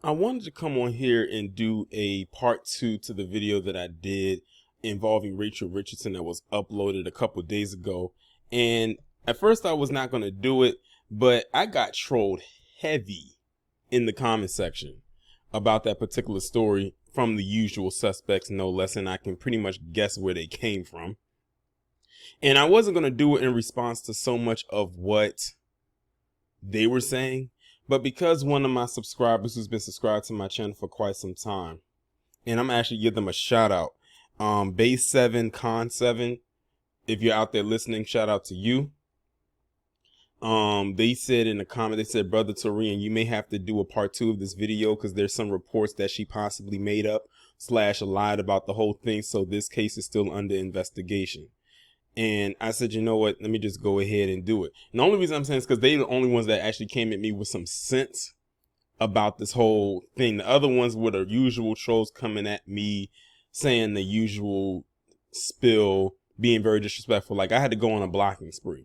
I wanted to come on here and do a part 2 to the video that I did involving Rachel Richardson that was uploaded a couple days ago. And at first I was not going to do it, but I got trolled heavy in the comment section about that particular story from the usual suspects, no less, and I can pretty much guess where they came from. And I wasn't going to do it in response to so much of what they were saying, but because one of my subscribers who's been subscribed to my channel for quite some time, and I'm actually give them a shout out, Base 7 Con 7, if you're out there listening, shout out to you. They said in the comment, they said, Brother Taurean, you may have to do a part 2 of this video because there's some reports that she possibly made up / lied about the whole thing, so this case is still under investigation. And I said, you know what, let me just go ahead and do it. And the only reason I'm saying is because they're the only ones that actually came at me with some sense about this whole thing. The other ones were the usual trolls coming at me, saying the usual spill, being very disrespectful. Like I had to go on a blocking spree.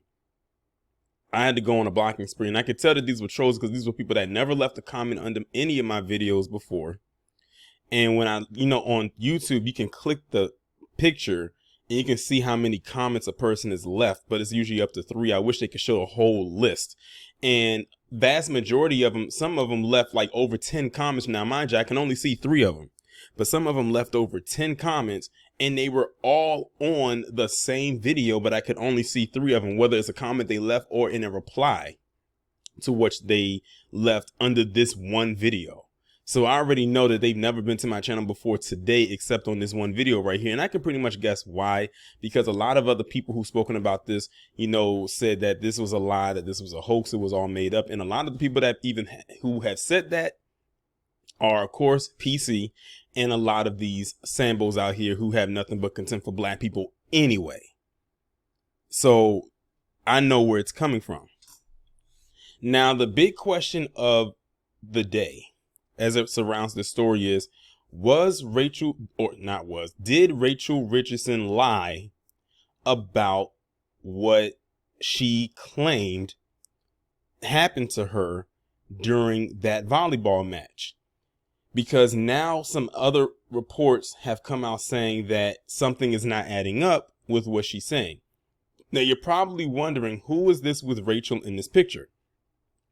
And I could tell that these were trolls because these were people that never left a comment under any of my videos before. And when on YouTube, you can click the picture and you can see how many comments a person has left, but it's usually up to 3. I wish they could show a whole list. And vast majority of them, some of them left like over 10 comments. Now, mind you, I can only see 3 of them, but some of them left over 10 comments and they were all on the same video, but I could only see 3 of them, whether it's a comment they left or in a reply to which they left under this one video. So I already know that they've never been to my channel before today, except on this one video right here. And I can pretty much guess why, because a lot of other people who've spoken about this, said that this was a lie, that this was a hoax, it was all made up. And a lot of the people that who have said that are, of course, PC and a lot of these Sambos out here who have nothing but contempt for black people anyway. So I know where it's coming from. Now, the big question of the day, as it surrounds the story, is did Rachel Richardson lie about what she claimed happened to her during that volleyball match? Because now some other reports have come out saying that something is not adding up with what she's saying. Now you're probably wondering, who is this with Rachel in this picture?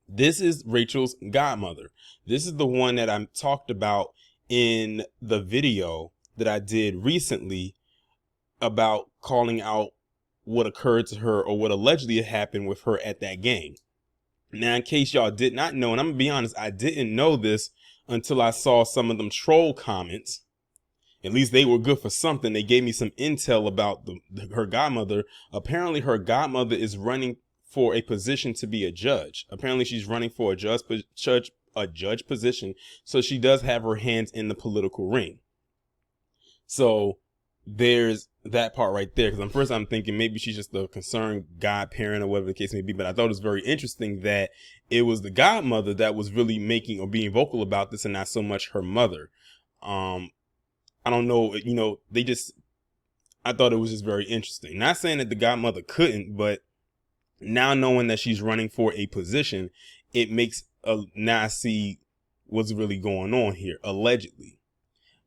This is Rachel's godmother. This is the one that I talked about in the video that I did recently about calling out what occurred to her or what allegedly happened with her at that game. Now, in case y'all did not know, and I'm gonna be honest, I didn't know this until I saw some of them troll comments. At least they were good for something. They gave me some intel about her godmother. Apparently her godmother is running for a position to be a judge. Apparently she's running for a judge position. So she does have her hands in the political ring. So there's that part right there. Because first I'm thinking maybe she's just a concerned godparent or whatever the case may be. But I thought it was very interesting that it was the godmother that was really making or being vocal about this and not so much her mother. I don't know, I thought it was just very interesting. Not saying that the godmother couldn't, but now knowing that she's running for a position, it makes now I see what's really going on here, allegedly.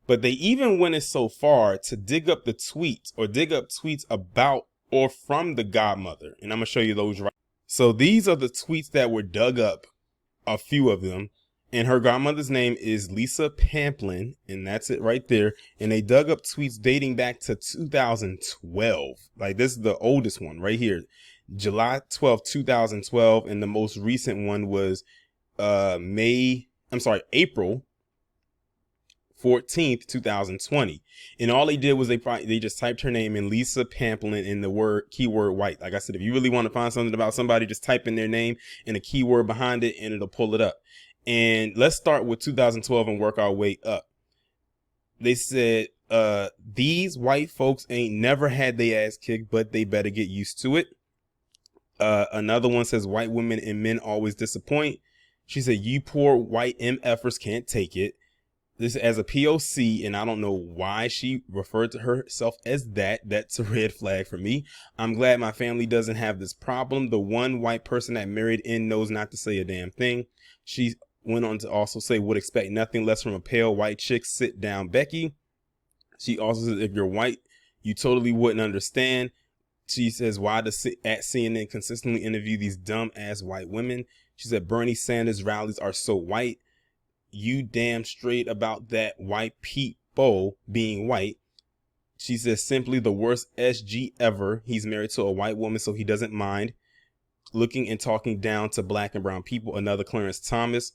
But they even went so far to dig up the tweets or dig up tweets about or from the godmother. And I'm going to show you those right. So these are the tweets that were dug up, a few of them. And her godmother's name is Lisa Pamplin, and that's it right there. And they dug up tweets dating back to 2012. Like this is the oldest one right here. July 12th, 2012, and the most recent one was April 14th, 2020. And all they did was they just typed her name in, Lisa Pamplin, in the keyword white. Like I said, if you really want to find something about somebody, just type in their name and a keyword behind it and it'll pull it up. And let's start with 2012 and work our way up. They said, these white folks ain't never had their ass kicked, but they better get used to it. Another one says, white women and men always disappoint. She said, you poor white MFers can't take it. This as a POC, and I don't know why she referred to herself as that. That's a red flag for me. I'm glad my family doesn't have this problem. The one white person that married in knows not to say a damn thing. She went on to also say, would expect nothing less from a pale white chick. Sit down, Becky. She also says, if you're white, you totally wouldn't understand. She says, why does at CNN consistently interview these dumb ass white women? She said, Bernie Sanders rallies are so white. You damn straight about that white people being white. She says, simply the worst SG ever. He's married to a white woman, so he doesn't mind looking and talking down to black and brown people. Another Clarence Thomas.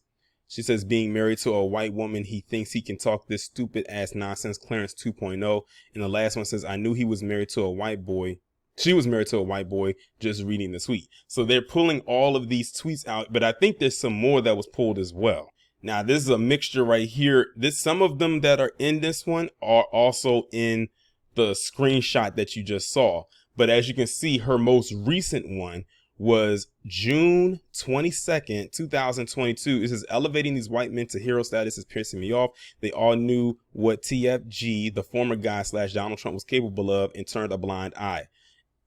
She says, being married to a white woman, he thinks he can talk this stupid ass nonsense. Clarence 2.0. And the last one says, I knew he was married to a white boy. She was married to a white boy, just reading the tweet. So they're pulling all of these tweets out, but I think there's some more that was pulled as well. Now, this is a mixture right here. Some of them that are in this one are also in the screenshot that you just saw. But as you can see, her most recent one was June 22nd, 2022. This is elevating these white men to hero status is pissing me off. They all knew what TFG, the former guy / Donald Trump, was capable of and turned a blind eye.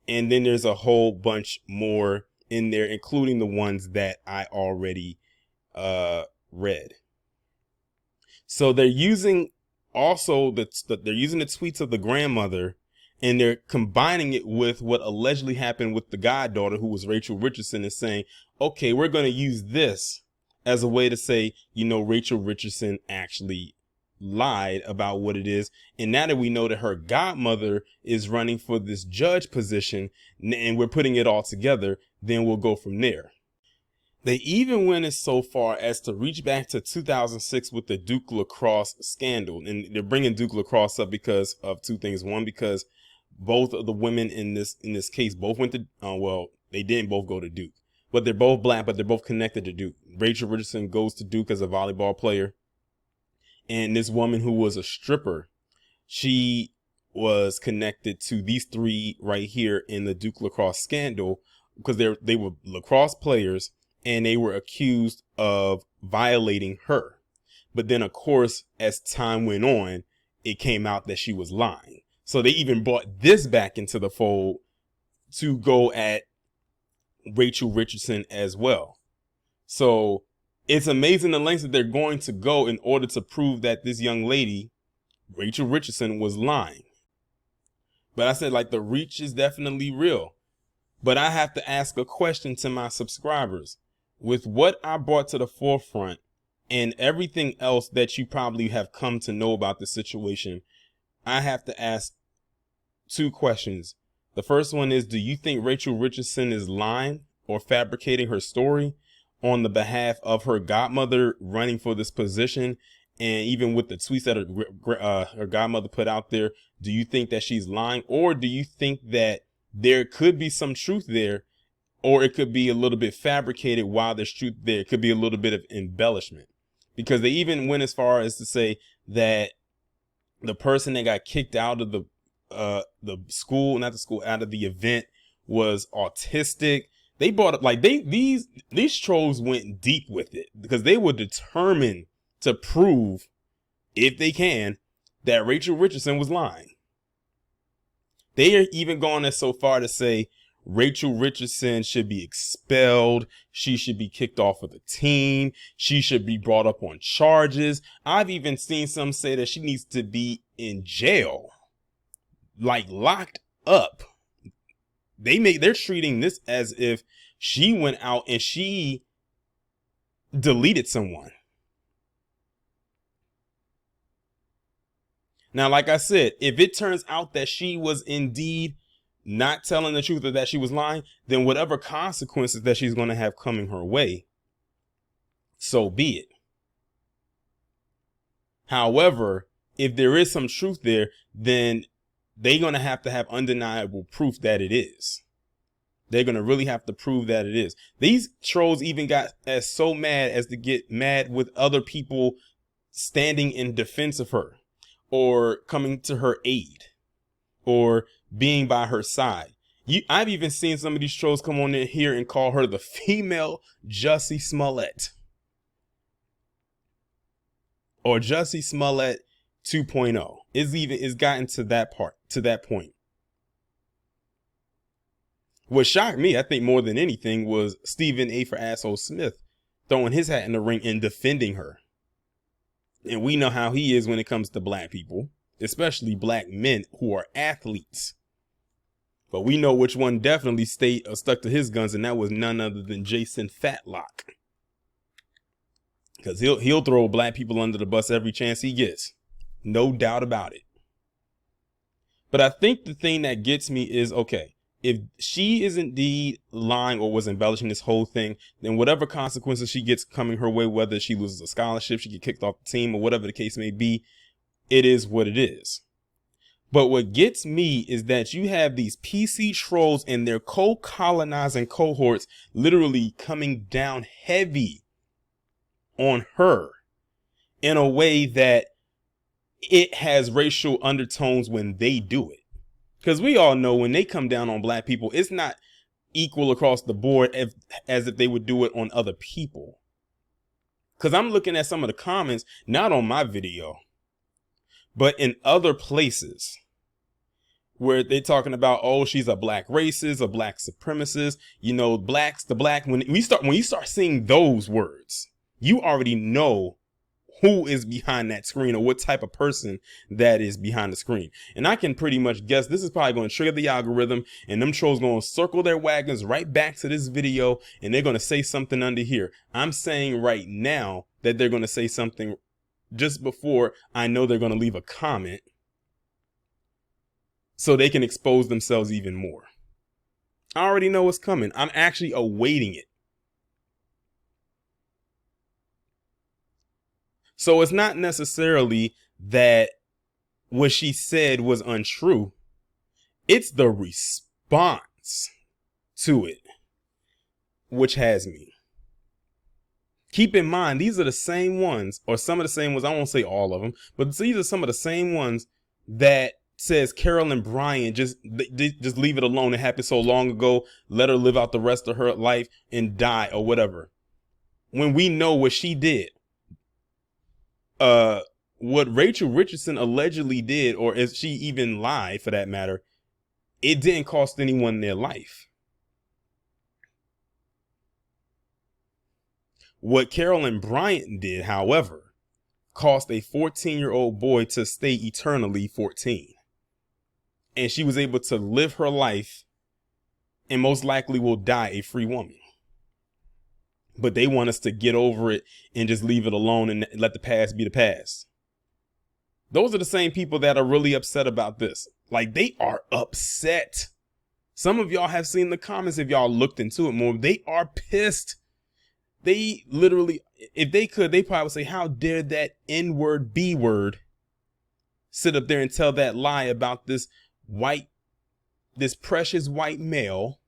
And then there's a whole bunch more in there, including the ones that I already read. So they're using also they're using the tweets of the grandmother, and they're combining it with what allegedly happened with the goddaughter, who was Rachel Richardson, and saying, okay, we're going to use this as a way to say, Rachel Richardson actually lied about what it is. And now that we know that her godmother is running for this judge position and we're putting it all together, then we'll go from there. They even went as so far as to reach back to 2006 with the Duke lacrosse scandal. And they're bringing Duke lacrosse up because of two things. One, because both of the women in this case both went to, they didn't both go to Duke, but they're both black, but they're both connected to Duke. Rachel Richardson goes to Duke as a volleyball player. And this woman who was a stripper, she was connected to these three right here in the Duke lacrosse scandal because they were lacrosse players and they were accused of violating her. But then, of course, as time went on, it came out that she was lying. So they even brought this back into the fold to go at Rachel Richardson as well. So it's amazing the lengths that they're going to go in order to prove that this young lady, Rachel Richardson, was lying. But I said, the reach is definitely real. But I have to ask a question to my subscribers. With what I brought to the forefront and everything else that you probably have come to know about the situation, I have to ask two questions. The first one is, do you think Rachel Richardson is lying or fabricating her story on the behalf of her godmother running for this position? And even with the tweets that her godmother put out there, do you think that she's lying? Or do you think that there could be some truth there, or it could be a little bit fabricated while there's truth there? It could be a little bit of embellishment, because they even went as far as to say that the person that got kicked out of out of the event was autistic. They brought up these trolls went deep with it because they were determined to prove, if they can, that Rachel Richardson was lying. They are even gone as so far to say Rachel Richardson should be expelled. She should be kicked off of the team. She should be brought up on charges. I've even seen some say that she needs to be in jail, locked up. They're treating this as if she went out and she deleted someone. Now, like I said, if it turns out that she was indeed not telling the truth or that she was lying, then whatever consequences that she's going to have coming her way, so be it. However, if there is some truth there, then they're going to have undeniable proof that it is. They're going to really have to prove that it is. These trolls even got so mad as to get mad with other people standing in defense of her, or coming to her aid, or being by her side. I've even seen some of these trolls come on in here and call her the female Jussie Smollett, or Jussie Smollett 2.0. It's gotten to that point. What shocked me, I think more than anything, was Stephen A. for Asshole Smith throwing his hat in the ring and defending her. And we know how he is when it comes to black people, especially black men who are athletes. But we know which one definitely stuck to his guns, and that was none other than Jason Fatlock. Because he'll throw black people under the bus every chance he gets. No doubt about it. But I think the thing that gets me is, okay, if she is indeed lying or was embellishing this whole thing, then whatever consequences she gets coming her way, whether she loses a scholarship, she get kicked off the team, or whatever the case may be, it is what it is. But what gets me is that you have these PC trolls and their co-colonizing cohorts literally coming down heavy on her in a way that it has racial undertones when they do it. Because we all know when they come down on black people, it's not equal across the board as if they would do it on other people. Because I'm looking at some of the comments, not on my video, but in other places where they're talking about, oh, she's a black racist, a black supremacist, you know, when you start seeing those words, you already know who is behind that screen or what type of person that is behind the screen. And I can pretty much guess this is probably going to trigger the algorithm, and them trolls going to circle their wagons right back to this video, and they're going to say something under here. I'm saying right now that they're going to say something just before I know they're going to leave a comment so they can expose themselves even more. I already know what's coming. I'm actually awaiting it. So it's not necessarily that what she said was untrue. It's the response to it, which has me. Keep in mind, these are the same ones, or some of the same ones, I won't say all of them, but these are some of the same ones that says Carolyn Bryant, just leave it alone. It happened so long ago. Let her live out the rest of her life and die or whatever. When we know what she did. What Rachel Richardson allegedly did, or if she even lied for that matter, it didn't cost anyone their life. What Carolyn Bryant did, however, cost a 14-year-old boy to stay eternally 14. And she was able to live her life and most likely will die a free woman. But they want us to get over it and just leave it alone and let the past be the past. Those are the same people that are really upset about this. Like, they are upset. Some of y'all have seen the comments if y'all looked into it more. They are pissed. They literally, if they could, they probably would say, how dare that N-word, B-word sit up there and tell that lie about this precious white male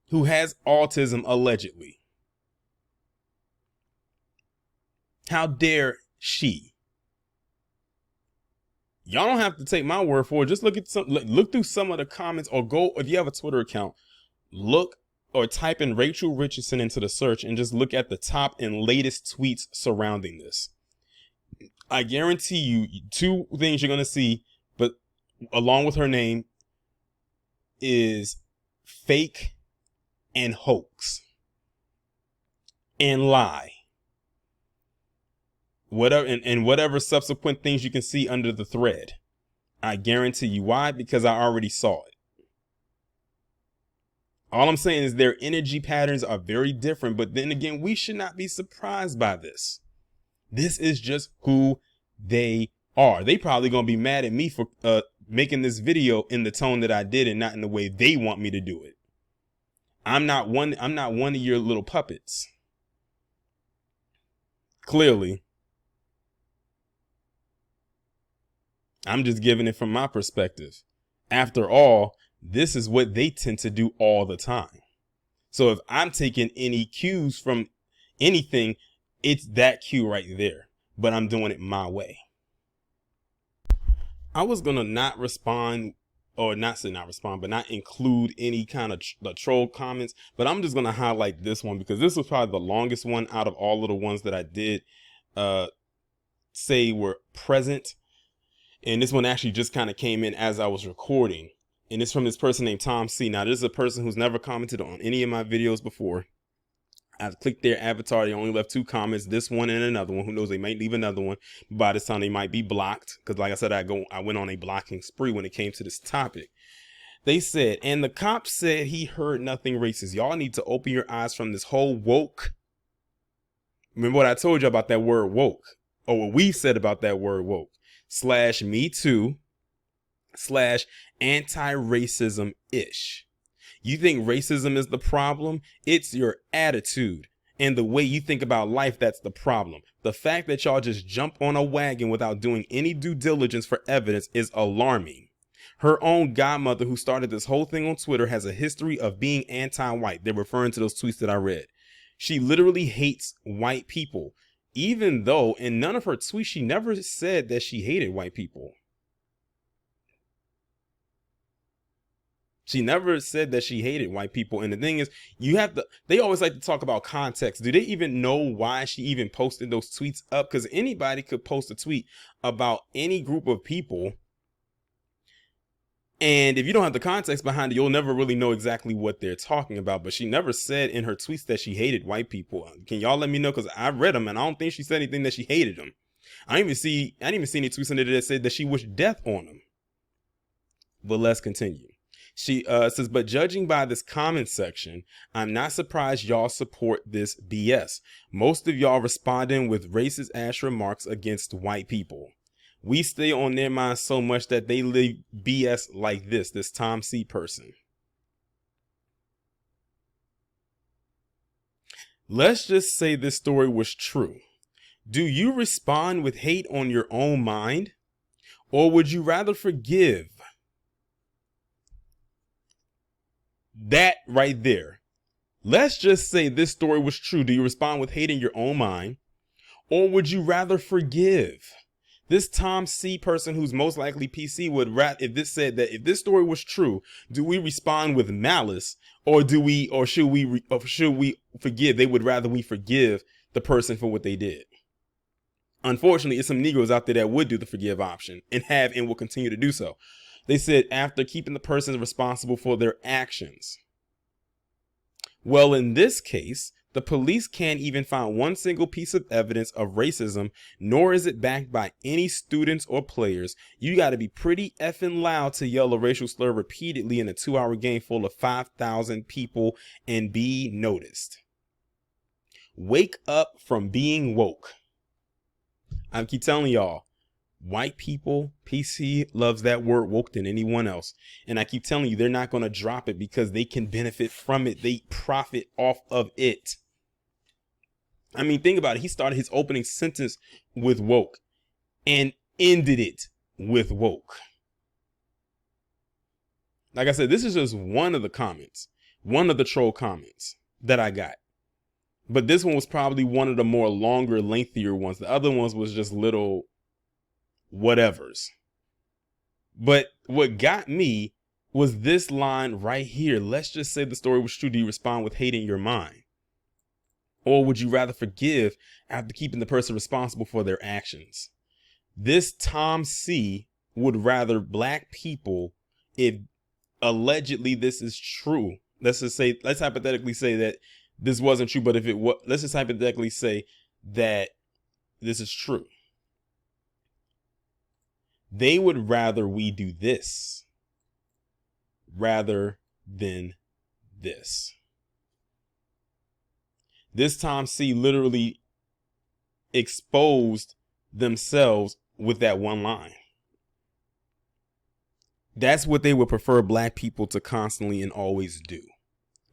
who has autism allegedly. How dare she? Y'all don't have to take my word for it. Just look through some of the comments, or go, if you have a Twitter account, look or type in Rachel Richardson into the search and just look at the top and latest tweets surrounding this. I guarantee you two things you're going to see, but along with her name, is fake and hoax and lie. Whatever subsequent things you can see under the thread. I guarantee you. Why? Because I already saw it. All I'm saying is their energy patterns are very different, but then again, we should not be surprised by this. This is just who they are. They probably gonna be mad at me for making this video in the tone that I did and not in the way they want me to do it. I'm not one of your little puppets. Clearly. I'm just giving it from my perspective. After all, this is what they tend to do all the time. So if I'm taking any cues from anything, it's that cue right there. But I'm doing it my way. I was going to not respond, or not say not respond, but not include any kind of troll comments. But I'm just going to highlight this one because this was probably the longest one out of all of the ones that I did say were present. And this one actually just kind of came in as I was recording. And it's from this person named Tom C. Now, this is a person who's never commented on any of my videos before. I clicked their avatar. They only left 2 comments, this one and another one. Who knows? They might leave another one. By this time, they might be blocked. Because like I said, I went on a blocking spree when it came to this topic. They said, and the cop said he heard nothing racist. Y'all need to open your eyes from this whole woke. Remember what I told you about that word woke, or what we said about that word woke, / me too, / anti-racism ish. You think racism is the problem? It's your attitude and the way you think about life that's the problem. The fact that y'all just jump on a wagon without doing any due diligence for evidence is alarming. Her own godmother, who started this whole thing on Twitter, has a history of being anti-white. They're referring to those tweets that I read. She literally hates white people, even though in none of her tweets, she never said that she hated white people. She never said that she hated white people. And the thing is, they always like to talk about context. Do they even know why she even posted those tweets up? Because anybody could post a tweet about any group of people. And if you don't have the context behind it, you'll never really know exactly what they're talking about. But she never said in her tweets that she hated white people. Can y'all let me know? Because I read them and I don't think she said anything that she hated them. I didn't even see any tweets in there that said that she wished death on them. But let's continue. She says, but judging by this comment section, I'm not surprised y'all support this BS. Most of y'all responding with racist ass remarks against white people. We stay on their minds so much that they live BS like this Tom C person. Let's just say this story was true. Do you respond with hate on your own mind? Or would you rather forgive? That right there. Let's just say this story was true. Do you respond with hate in your own mind? Or would you rather forgive? This Tom C person, who's most likely PC, would if this story was true, do we respond with malice, or should we forgive? They would rather we forgive the person for what they did. Unfortunately, it's some Negroes out there that would do the forgive option and will continue to do so. They said after keeping the person responsible for their actions. Well, in this case, the police can't even find one single piece of evidence of racism, nor is it backed by any students or players. You got to be pretty effing loud to yell a racial slur repeatedly in a 2-hour game full of 5,000 people and be noticed. Wake up from being woke. I keep telling y'all, white people, PC loves that word woke than anyone else. And I keep telling you, they're not going to drop it because they can benefit from it. They profit off of it. I mean, think about it. He started his opening sentence with woke and ended it with woke. Like I said, this is just one of the comments, one of the troll comments that I got. But this one was probably one of the more longer, lengthier ones. The other ones was just little whatevers. But what got me was this line right here. Let's just say the story was true. Do you respond with hate in your mind? Or would you rather forgive after keeping the person responsible for their actions? This Tom C would rather black people, if allegedly this is true. Let's hypothetically say that this wasn't true, but if it was, let's just hypothetically say that this is true. They would rather we do this rather than this. This Tom C literally exposed themselves with that one line. That's what they would prefer black people to constantly and always do.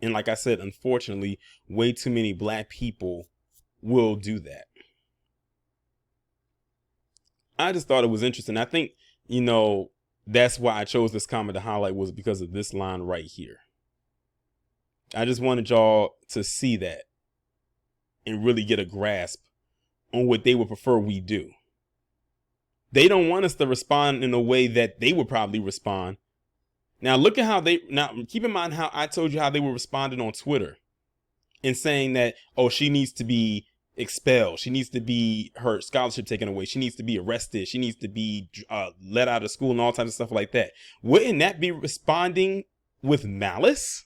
And like I said, unfortunately, way too many black people will do that. I just thought it was interesting. I think, that's why I chose this comment to highlight, was because of this line right here. I just wanted y'all to see that and really get a grasp on what they would prefer we do. They don't want us to respond in a way that they would probably respond. Now look at keep in mind how I told you how they were responding on Twitter and saying that, oh, she needs to be expelled. She needs to be her scholarship taken away. She needs to be arrested. She needs to be let out of school and all types of stuff like that. Wouldn't that be responding with malice?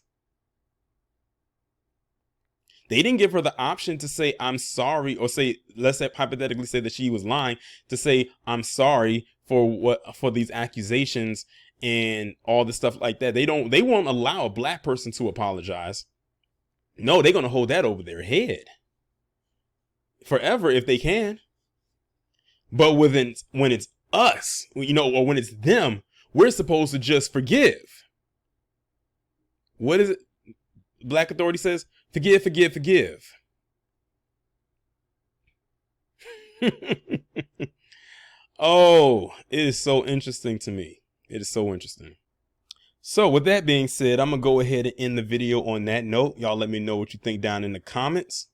They didn't give her the option to say, I'm sorry, or say, let's say, hypothetically say that she was lying, to say, I'm sorry for these accusations and all the stuff like that. They won't allow a black person to apologize. No, they're going to hold that over their head forever if they can. But when it's us, or when it's them, we're supposed to just forgive. What is it? Black Authority says, forgive, forgive, forgive. Oh, it is so interesting to me. It is so interesting. So with that being said, I'm going to go ahead and end the video on that note. Y'all let me know what you think down in the comments.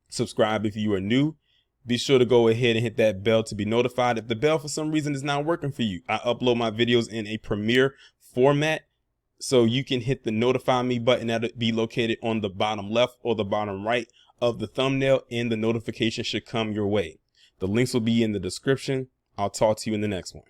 Subscribe if you are new. Be sure to go ahead and hit that bell to be notified if the bell for some reason is not working for you. I upload my videos in a Premiere format, so you can hit the notify me button that'll be located on the bottom left or the bottom right of the thumbnail, and the notification should come your way. The links will be in the description. I'll talk to you in the next one.